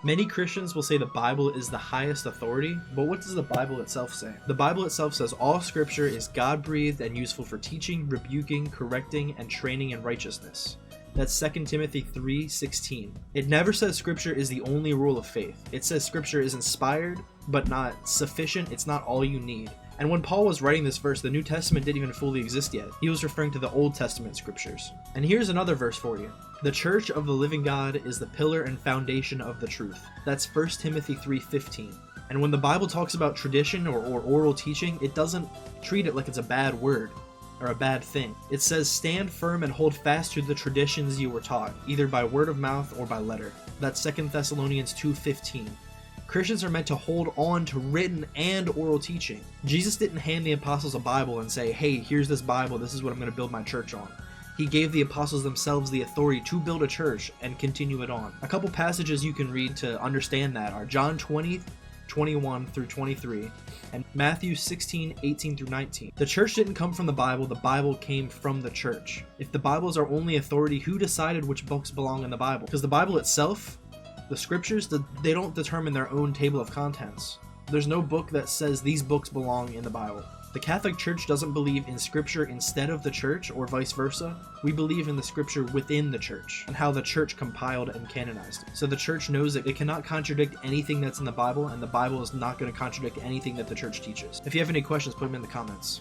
Many Christians will say the Bible is the highest authority, but what does the Bible itself say? The Bible itself says all scripture is God-breathed and useful for teaching, rebuking, correcting, and training in righteousness. That's 2 Timothy 3:16. It never says scripture is the only rule of faith. It says scripture is inspired, but not sufficient. It's not all you need. And when Paul was writing this verse, the New Testament didn't even fully exist yet. He was referring to the Old Testament scriptures. And here's another verse for you. The church of the living God is the pillar and foundation of the truth. That's 1 Timothy 3:15. And when the Bible talks about tradition or oral teaching, it doesn't treat it like it's a bad word or a bad thing. It says stand firm and hold fast to the traditions you were taught, either by word of mouth or by letter. That's 2 Thessalonians 2:15. Christians are meant to hold on to written and oral teaching. Jesus didn't hand the apostles a Bible and say, hey, here's this Bible, this is what I'm going to build my church on. He gave the apostles themselves the authority to build a church and continue it on. A couple passages you can read to understand that are John 20:21 through 23, and Matthew 16:18 through 19. The church didn't come from the Bible came from the church. If the Bible is our only authority, who decided which books belong in the Bible? Because the Bible itself, the scriptures, they don't determine their own table of contents. There's no book that says these books belong in the Bible. The Catholic Church doesn't believe in scripture instead of the church, or vice versa. We believe in the scripture within the church, and how the church compiled and canonized it. So the church knows that it cannot contradict anything that's in the Bible, and the Bible is not going to contradict anything that the church teaches. If you have any questions, put them in the comments.